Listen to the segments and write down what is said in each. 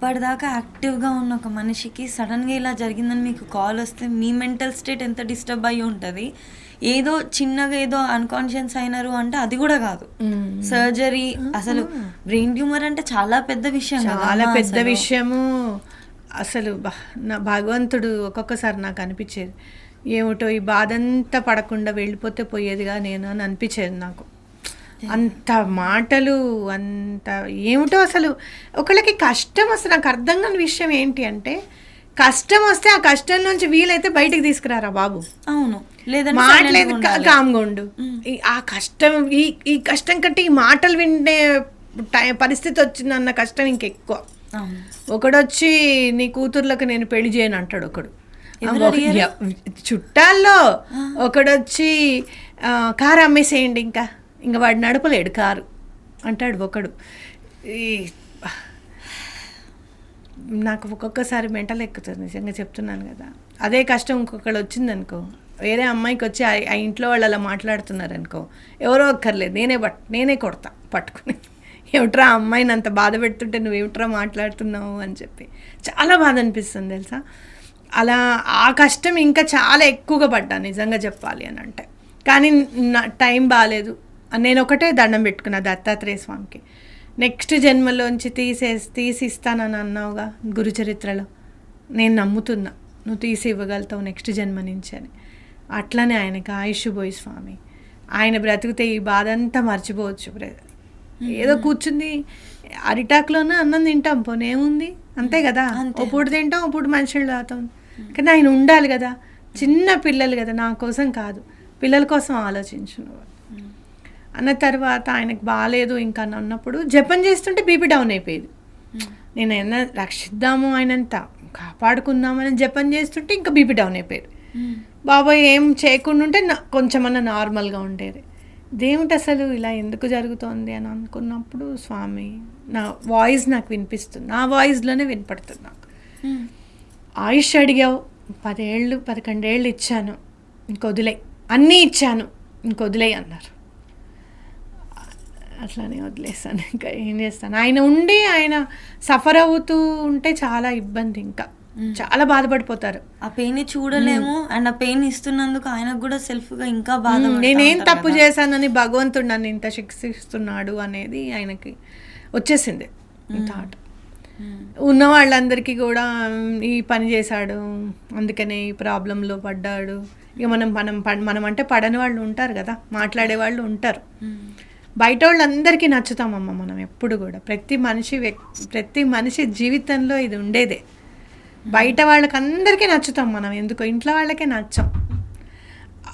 అప్పటిదాకా యాక్టివ్‌గా ఉన్న ఒక మనిషికి సడన్‌గా ఇలా జరిగిందని మీకు కాల్ వస్తే మీ మెంటల్ స్టేట్ ఎంత డిస్టర్బ్ అయ్యి ఉంటది. ఏదో చిన్నగా ఏదో అన్‌కాన్షియస్ అయినారు అంటే అది కూడా కాదు. సర్జరీ అసలు బ్రెయిన్ ట్యూమర్ అంటే చాలా పెద్ద విషయం కదా! చాలా అమ్మా పెద్ద అసలు. విషయము. అసలు నా భగవంతుడు ఒక్కొక్కసారి నాకు అనిపించేది, ఏమిటో ఈ బాధంతా పడకుండా వెళ్ళిపోతే పోయేదిగా నేను అని అనిపించేది నాకు. అంత మాటలు, అంత ఏమిటో అసలు. ఒకళ్ళకి కష్టం అసలు నాకు అర్థం కాని విషయం ఏంటి అంటే, కష్టం వస్తే ఆ కష్టం నుంచి వీలైతే బయటికి తీసుకురారా బాబు. అవును. లేదంటే మాటలేదు silent గా ఉండాలి. కామ్గా ఉండు. ఆ కష్టం, ఈ కష్టం కంటే ఈ మాటలు వినే పరిస్థితి వచ్చిందన్న కష్టం ఇంకెక్కువ. అవును. ఒకడొచ్చి నీ కూతుర్లకు నేను పెళ్లి చేయను అంటాడు ఒకడు. ఎవరు అడిగారు? చుట్టాల్లో ఒకడొచ్చి కారు అమ్మేసేయండి, ఇంకా వాడు నడపలేడు కారు అంటాడు ఒకడు. ఈ నాకు ఒక్కొక్కసారి మెంటల్ ఎక్కుతుంది, నిజంగా చెప్తున్నాను కదా. అదే కష్టం ఇంకొకళ్ళు వచ్చిందనుకో, వేరే అమ్మాయికి వచ్చి ఆ ఇంట్లో వాళ్ళు అలా మాట్లాడుతున్నారు అనుకో, ఎవరో అక్కర్లేదు, నేనే కొడతా పట్టుకుని. ఏమిట్రా అమ్మాయిని అంత బాధ పెడుతుంటే నువ్వేమిట్రా మాట్లాడుతున్నావు అని చెప్పి చాలా బాధ అనిపిస్తుంది తెలుసా. అలా ఆ కష్టం ఇంకా చాలా ఎక్కువగా పడ్డా నిజంగా చెప్పాలి అని అంటే. కానీ నా టైం బాగాలేదు. నేను ఒకటే దండం పెట్టుకున్నా దత్తాత్రేయ స్వామికి, నెక్స్ట్ జన్మలోంచి తీసి ఇస్తానని అన్నావుగా గురుచరిత్రలో, నేను నమ్ముతున్నా నువ్వు తీసి ఇవ్వగలుగుతావు నెక్స్ట్ జన్మ నుంచి అని. అట్లనే ఆయనకి ఆయుష్ పోయి స్వామి, ఆయన బ్రతికితే ఈ బాధ అంతా మర్చిపోవచ్చు. ఏదో కూర్చుంది అరిటాకులోనే అన్నం తింటాం, పోనేముంది, అంతే కదా. ఒప్పుడు తింటాం, ఒప్పుడు మనుషులు తాగుతాం. కానీ ఆయన ఉండాలి కదా, చిన్న పిల్లలు కదా, నా కోసం కాదు పిల్లల కోసం ఆలోచించు నువ్వు అన్న తర్వాత ఆయనకు బాగాలేదు ఇంకా అన్నప్పుడు జపం చేస్తుంటే బీపీ డౌన్ అయిపోయేది. నేను ఏమన్నా రక్షిద్దాము, ఆయనంతా కాపాడుకుందామని జపం చేస్తుంటే ఇంకా బీపీ డౌన్ అయిపోయేది. బాబాయ్ ఏం చేయకుండా ఉంటే కొంచెమన్నా నార్మల్గా ఉండేది. దేవుడు అసలు ఇలా ఎందుకు జరుగుతోంది అని అనుకున్నప్పుడు స్వామి నా వాయిస్ నాకు వినిపిస్తుంది, నా వాయిస్లోనే వినపడుతుంది నాకు. ఆయుష్ అడిగావు, 11 ఏళ్ళు ఇచ్చాను, ఇంకొదిలే, అన్నీ ఇచ్చాను, ఇంకొదిలేయి అన్నారు. అట్లానే వదిలేస్తాను, ఇంకా ఏం చేస్తాను. ఆయన ఉండి ఆయన సఫర్ అవుతూ ఉంటే చాలా ఇబ్బంది, ఇంకా చాలా బాధపడిపోతారు. ఆ పెయిన్ చూడలేము, అండ్ ఆ పెయిన్ ఇస్తున్నందుకు ఆయనకు కూడా సెల్ఫ్గా ఇంకా బాధ. నేనేం తప్పు చేశానని భగవంతుడు నన్ను ఇంత శిక్షిస్తున్నాడు అనేది ఆయనకి వచ్చేసింది థాట్. ఉన్న వాళ్ళందరికీ కూడా ఈ పని చేశాడు, అందుకనే ఈ ప్రాబ్లంలో పడ్డాడు. ఇక మనం అంటే పడని వాళ్ళు ఉంటారు కదా, మాట్లాడే వాళ్ళు ఉంటారు. బయట వాళ్ళందరికీ నచ్చుతామమ్మ మనం ఎప్పుడు కూడా. ప్రతి మనిషి జీవితంలో ఇది ఉండేదే. బయట వాళ్ళకి అందరికీ నచ్చుతాం మనం, ఎందుకో ఇంట్లో వాళ్ళకే నచ్చం.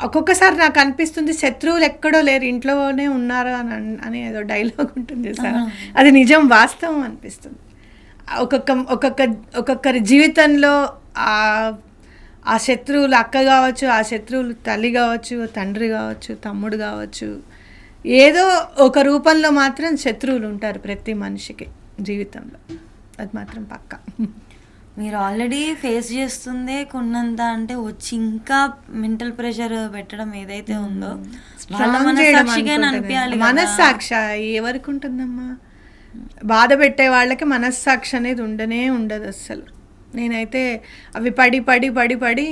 ఒక్కొక్కసారి నాకు అనిపిస్తుంది శత్రువులు ఎక్కడో లేరు, ఇంట్లోనే ఉన్నారు అని ఏదో డైలాగ్ ఉంటుంది సార్, అది నిజం, వాస్తవం అనిపిస్తుంది. ఒక్కొక్కరి జీవితంలో ఆ శత్రువులు అక్క కావచ్చు, ఆ శత్రువులు తల్లి కావచ్చు, తండ్రి కావచ్చు, తమ్ముడు కావచ్చు, ఏదో ఒక రూపంలో మాత్రం శత్రువులు ఉంటారు ప్రతి మనిషికి జీవితంలో, అది మాత్రం పక్కా. మీరు ఆల్రెడీ ఫేస్ చేస్తుందే కొన్నంత అంటే వచ్చి ఇంకా మెంటల్ ప్రెషర్ పెట్టడం ఏదైతే ఉందో వాళ్ళ మనస్సాక్షిగా అనిపించాలి. మనస్సాక్ష ఎవరికి ఉంటుందమ్మా? బాధ పెట్టే వాళ్ళకి మనస్సాక్షి అనేది ఉండదు అస్సలు. నేనైతే అవి పడి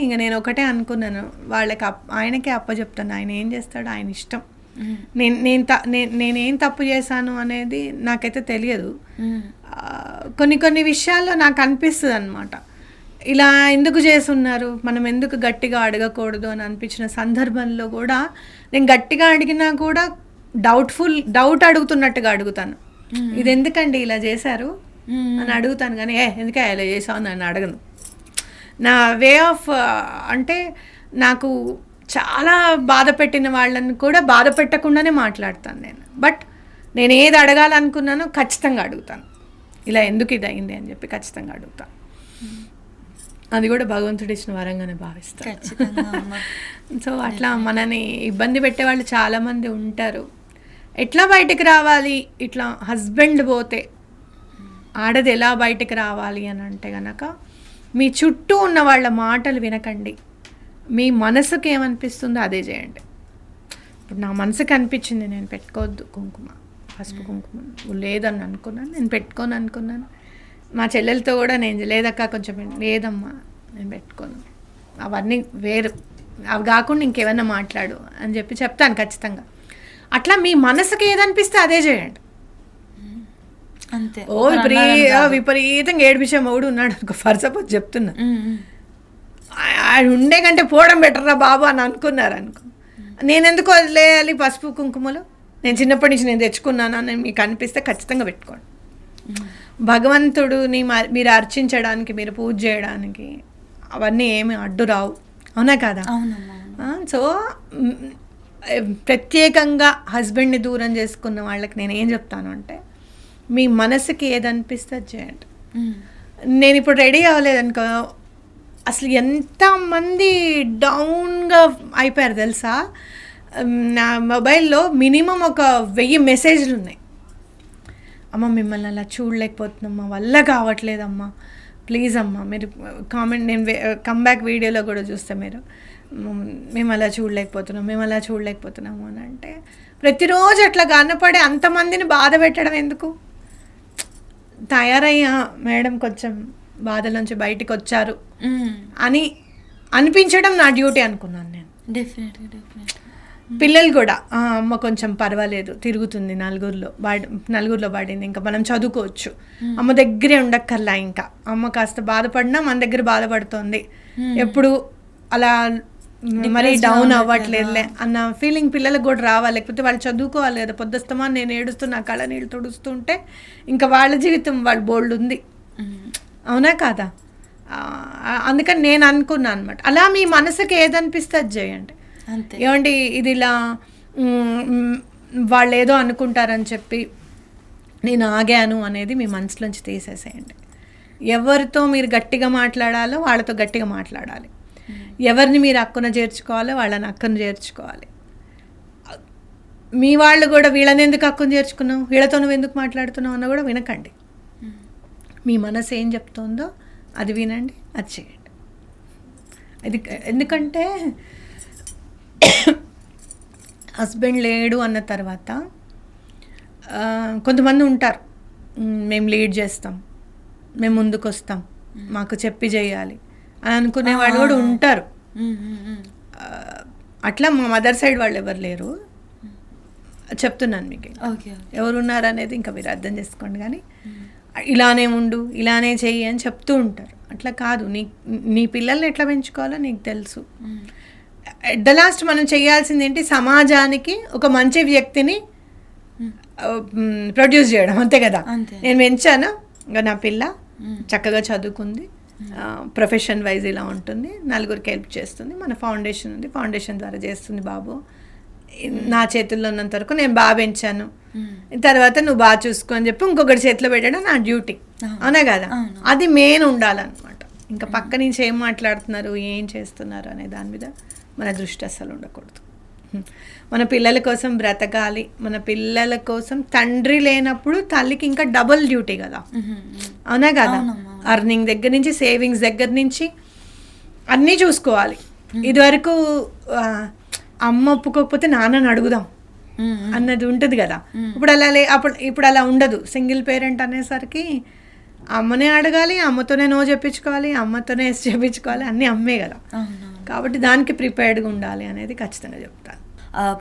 ఇంక నేను ఒకటే అనుకున్నాను, వాళ్ళకి ఆయనకే అప్పచెప్తాను, ఆయన ఏం చేస్తాడు ఆయన ఇష్టం. నేనేం తప్పు చేశాను అనేది నాకైతే తెలియదు. కొన్ని విషయాల్లో నాకు అనిపిస్తుంది అనమాట, ఇలా ఎందుకు చేస్తున్నారు, మనం ఎందుకు గట్టిగా అడగకూడదు అని అనిపించిన సందర్భంలో కూడా నేను గట్టిగా అడిగినా కూడా డౌట్ అడుగుతున్నట్టుగా అడుగుతాను. ఇది ఎందుకండి ఇలా చేశారు అని అడుగుతాను, కానీ ఎందుకే ఇలా చేసావు అని అడగను. నా వే ఆఫ్ అంటే నాకు చాలా బాధ పెట్టిన వాళ్ళని కూడా బాధ పెట్టకుండానే మాట్లాడతాను నేను. బట్ నేను ఏది అడగాలనుకున్నానో ఖచ్చితంగా అడుగుతాను, ఇలా ఎందుకు ఇది అయింది అని చెప్పి ఖచ్చితంగా అడుగుతాను. అది కూడా భగవంతుడు ఇచ్చిన వరంగానే భావిస్తాను. సో అట్లా మనని ఇబ్బంది పెట్టే వాళ్ళు చాలామంది ఉంటారు. ఎట్లా బయటకు రావాలి, ఇట్లా హస్బెండ్ పోతే ఆడది ఎలా బయటకు రావాలి అని అంటే కనుక, మీ చుట్టూ ఉన్న వాళ్ళ మాటలు వినకండి, మీ మనసుకి ఏమనిపిస్తుందో అదే చేయండి. ఇప్పుడు నా మనసుకి అనిపించింది నేను పెట్టుకోవద్దు కుంకుమ, పసుపు కుంకుమ లేదని అనుకున్నాను, నేను పెట్టుకోను అనుకున్నాను, మా చెల్లెలతో కూడా నేను లేదక్క కొంచెం లేదమ్మా నేను పెట్టుకోను, అవన్నీ వేరు, అవి కాకుండా ఇంకేమన్నా మాట్లాడు అని చెప్పి చెప్తాను ఖచ్చితంగా. అట్లా మీ మనసుకి ఏదనిపిస్తే అదే చేయండి. అంతే. విపరీతంగా ఏడిపించే మొగుడు ఉన్నాడు అనుకో, ఫర్ సపోజ్ చెప్తున్నా, ఉండే కంటే పోవడం బెటర్రా బాబు అని అనుకున్నారు అనుకో, నేను ఎందుకు వదిలేయాలి పసుపు కుంకుమలు, నేను చిన్నప్పటి నుంచి నేను తెచ్చుకున్నాను అని మీకు అనిపిస్తే ఖచ్చితంగా పెట్టుకోండి. భగవంతుడిని మీరు అర్చించడానికి, మీరు పూజ చేయడానికి అవన్నీ ఏమి అడ్డు రావు, అవునా కదా? సో ప్రత్యేకంగా హస్బెండ్ని దూరం చేసుకున్న వాళ్ళకి నేను ఏం చెప్తాను అంటే, మీ మనసుకి ఏదనిపిస్తే అది చేయండి. నేను ఇప్పుడు రెడీ అవ్వలేదనుకో, అసలు ఎంతమంది డౌన్గా అయిపోయారు తెలుసా? నా మొబైల్లో మినిమం ఒక 1000 మెసేజ్లు ఉన్నాయి. అమ్మ మిమ్మల్ని అలా చూడలేకపోతున్నామ్మా, వల్ల కావట్లేదమ్మా, ప్లీజ్ అమ్మా మీరు కామెంట్, నేను కమ్బ్యాక్ వీడియోలో కూడా చూస్తే మీరు మేము అలా చూడలేకపోతున్నాము అని అంటే, ప్రతిరోజు అట్లా కనపడే అంతమందిని బాధ పెట్టడం ఎందుకు? తయారయ్యా మేడం కొంచెం బాధలోంచి బయటికి వచ్చారు అని అనిపించడం నా డ్యూటీ అనుకున్నాను నేను. పిల్లలు కూడా అమ్మ కొంచెం పర్వాలేదు, తిరుగుతుంది, నలుగురిలో పడింది, ఇంకా మనం చదువుకోవచ్చు, అమ్మ దగ్గరే ఉండక్కర్లా, ఇంకా అమ్మ కాస్త బాధపడినా మన దగ్గర బాధపడుతోంది, ఎప్పుడు అలా మరీ డౌన్ అవ్వట్లేదులే అన్న ఫీలింగ్ పిల్లలకు కూడా రావాలి. లేకపోతే వాళ్ళు చదువుకోవాలి కదా, పొద్దుస్తమా నేను ఏడుస్తున్నా కళ్ళ నీళ్ళు తుడుస్తుంటే ఇంకా వాళ్ళ జీవితం వాళ్ళ బోల్డ్ ఉంది, అవునా కాదా? అందుకని నేను అనుకున్నాను అనమాట. అలా మీ మనసుకి ఏదనిపిస్తే అది చేయండి. ఏమండి ఇది ఇలా వాళ్ళు ఏదో అనుకుంటారని చెప్పి నేను ఆగాను అనేది మీ మనసులోంచి తీసేసేయండి. ఎవరితో మీరు గట్టిగా మాట్లాడాలో వాళ్ళతో గట్టిగా మాట్లాడాలి, ఎవరిని మీరు అక్కున చేర్చుకోవాలో వాళ్ళని అక్కున చేర్చుకోవాలి. మీ వాళ్ళు కూడా వీళ్ళని ఎందుకు అక్కున చేర్చుకున్నావు, వీళ్ళతో నువ్వు ఎందుకు మాట్లాడుతున్నావు అన్న కూడా వినకండి. మీ మనసు ఏం చెప్తుందో అది వినండి, అది చేయండి. అది ఎందుకంటే హస్బెండ్ లేడు అన్న తర్వాత కొంతమంది ఉంటారు, మేము లీడ్ చేస్తాం, మేము ముందుకు వస్తాం, మాకు చెప్పి చేయాలి అని అనుకునే వాళ్ళు కూడా ఉంటారు. అట్లా మా మదర్ సైడ్ వాళ్ళు ఎవరు లేరు, చెప్తున్నాను మీకు. ఎవరున్నారు అనేది ఇంకా మీరు అర్థం చేసుకోండి. కానీ ఇలానే ఉండు, ఇలానే చెయ్యి అని చెప్తూ ఉంటారు. అట్లా కాదు, నీ పిల్లల్ని ఎట్లా పెంచుకోవాలో నీకు తెలుసు. ఎట్ ద లాస్ట్ మనం చేయాల్సింది ఏంటి, సమాజానికి ఒక మంచి వ్యక్తిని ప్రొడ్యూస్ చేయడం, అంతే కదా. నేను పెంచాను, ఇంకా నా పిల్ల చక్కగా చదువుకుంది, ప్రొఫెషన్ వైజ్ ఇలా ఉంటుంది, నలుగురికి హెల్ప్ చేస్తుంది, మన ఫౌండేషన్ ఉంది, ఫౌండేషన్ ద్వారా చేస్తుంది బాబు, నా చేతుల్లో ఉన్నంత వరకు నేను బాగా పెంచాను, తర్వాత నువ్వు బాగా చూసుకో అని చెప్పి ఇంకొకటి చేతిలో పెట్టడం నా డ్యూటీ, అవునా కదా? అది మెయిన్ ఉండాలన్నమాట. ఇంకా పక్క నుంచి ఏం మాట్లాడుతున్నారు, ఏం చేస్తున్నారు అనే దాని మీద మన దృష్టి అస్సలు ఉండకూడదు. మన పిల్లల కోసం బ్రతకాలి, మన పిల్లల కోసం తండ్రి లేనప్పుడు తల్లికి ఇంకా డబుల్ డ్యూటీ కదా, అవునా కదా? అర్నింగ్ దగ్గర నుంచి, సేవింగ్స్ దగ్గర నుంచి అన్నీ చూసుకోవాలి. ఇదివరకు అమ్మ ఒప్పుకోకపోతే నాన్నని అడుగుదాం అన్నది ఉంటుంది కదా, ఇప్పుడు అలా ఉండదు. సింగిల్ పేరెంట్ అనేసరికి అమ్మనే అడగాలి, అమ్మతోనే నో చెప్పించుకోవాలి, అమ్మతోనే ఎస్ చెప్పించుకోవాలి, అన్నీ అమ్మే కదా. కాబట్టి దానికి ప్రిపేర్డ్గా ఉండాలి అనేది ఖచ్చితంగా చెప్తాను.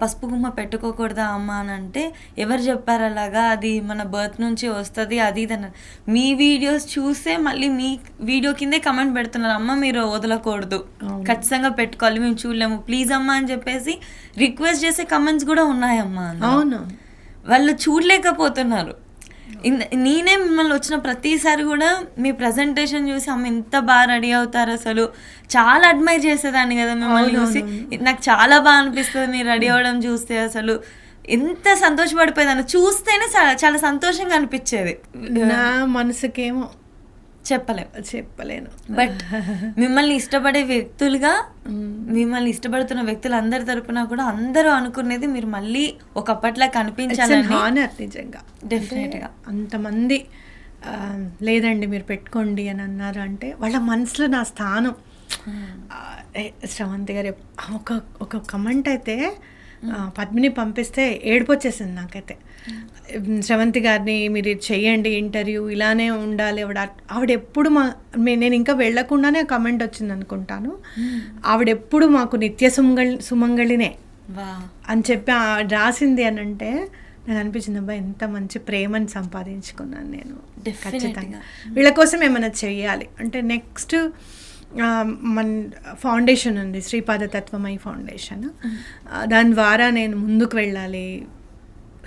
పసుపు గుమ్మ పెట్టుకోకూడదా అమ్మ అని అంటే ఎవరు చెప్పారు అలాగా, అది మన బర్త్ నుంచి వస్తుంది అది ఇది అన్నారు. మీ వీడియోస్ చూస్తే మళ్ళీ మీ వీడియో కిందే కమెంట్ పెడుతున్నారు, అమ్మ మీరు వదలకూడదు, ఖచ్చితంగా పెట్టుకోవాలి, మేము చూడలేము, ప్లీజ్ అమ్మ అని చెప్పేసి రిక్వెస్ట్ చేసే కమెంట్స్ కూడా ఉన్నాయమ్మా. అవును, వాళ్ళు చూడలేకపోతున్నారు. నేనే మిమ్మల్ని వచ్చిన ప్రతిసారి కూడా మీ ప్రజెంటేషన్ చూసి అమ్మ ఎంత బాగా రెడీ అవుతారు, అసలు చాలా అడ్మైర్ చేసేదాన్ని కదా మిమ్మల్ని చూసి. నాకు చాలా బాగా అనిపిస్తుంది మీరు రెడీ అవ్వడం చూస్తే, అసలు ఎంత సంతోషపడిపోయేదాన్ని, చూస్తేనే చాలా సంతోషంగా అనిపించేది. నా మనసుకేమో చెప్పలేను. బట్ మిమ్మల్ని ఇష్టపడే వ్యక్తులుగా, మిమ్మల్ని ఇష్టపడుతున్న వ్యక్తులు అందరి తరపున కూడా అందరూ అనుకునేది మీరు మళ్ళీ ఒకప్పట్లా కనిపించాలని. హానర్ నిజంగా, డెఫినెట్గా. అంతమంది లేదండి మీరు పెట్టుకోండి అని అన్నారు అంటే వాళ్ళ మనసులో నా స్థానం. శ్రవంతి గారు ఒక కమెంట్ అయితే పద్మిని పంపిస్తే ఏడుపు వచ్చేసింది నాకైతే. శ్రవంతి గారిని మీరు ఇది చెయ్యండి ఇంటర్వ్యూ, ఇలానే ఉండాలి ఆవిడ ఎప్పుడు నేను ఇంకా వెళ్ళకుండానే కమెంట్ వచ్చింది అనుకుంటాను, ఆవిడెప్పుడు మాకు నిత్య సుమంగళినే అని చెప్పి రాసింది అని అంటే నాకు అనిపించింది, అబ్బా ఎంత మంచి ప్రేమని సంపాదించుకున్నాను నేను. ఖచ్చితంగా వీళ్ళ కోసం ఏమైనా చెయ్యాలి అంటే నెక్స్ట్ మన ఫౌండేషన్ ఉంది, శ్రీపాద తత్వమయి ఫౌండేషన్. దాని ద్వారా నేను ముందుకు వెళ్ళాలి.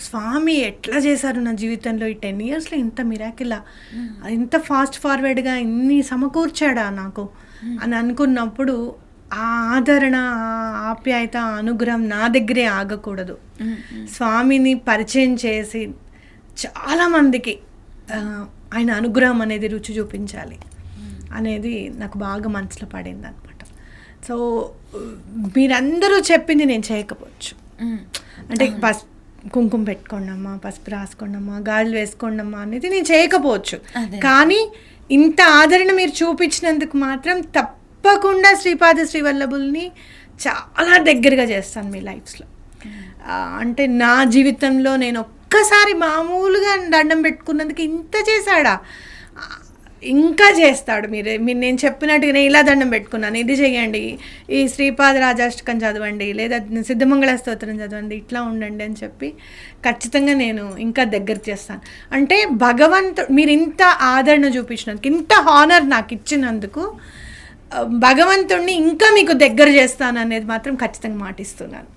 స్వామి ఎట్లా చేశారు నా జీవితంలో ఈ 10 yearsలో, ఇంత మిరాకిలా, ఇంత ఫాస్ట్ ఫార్వర్డ్గా ఇన్ని సమకూర్చాడా నాకు అని అనుకున్నప్పుడు ఆ ఆదరణ, ఆప్యాయత, అనుగ్రహం నా దగ్గరే ఆగకూడదు. స్వామిని పరిచయం చేసి చాలామందికి ఆయన అనుగ్రహం అనేది రుచి చూపించాలి అనేది నాకు బాగా మనసులో పడింది అనమాట. సో మీరందరూ చెప్పింది నేను చేయకపోవచ్చు. అంటే కుంకుమ పెట్టుకోండమ్మా, పసుపు రాసుకోండమ్మా, గాజులు వేసుకోండమ్మా అనేది నేను చేయకపోవచ్చు. కానీ ఇంత ఆదరణ మీరు చూపించినందుకు మాత్రం తప్పకుండా శ్రీపాద శ్రీవల్లభుల్ని చాలా దగ్గరగా చేస్తాను మీ లైఫ్స్లో. అంటే నా జీవితంలో నేను ఒక్కసారి మామూలుగా దండం పెట్టుకున్నందుకు ఇంత చేశాడా, ఇంకా చేస్తాడు. మీరు నేను చెప్పినట్టుగా నేను ఇలా దండం పెట్టుకున్నాను, ఇది చేయండి, ఈ శ్రీపాద రాజాష్టకం చదవండి, లేదా సిద్ధమంగళ స్తోత్రం చదవండి, ఇట్లా ఉండండి అని చెప్పి ఖచ్చితంగా నేను ఇంకా దగ్గర చేస్తాను. అంటే మీరు ఇంత ఆదరణ చూపించినందుకు, ఇంత హానర్ నాకు ఇచ్చినందుకు భగవంతుడిని ఇంకా మీకు దగ్గర చేస్తాను అనేది మాత్రం ఖచ్చితంగా మాటిస్తున్నాను.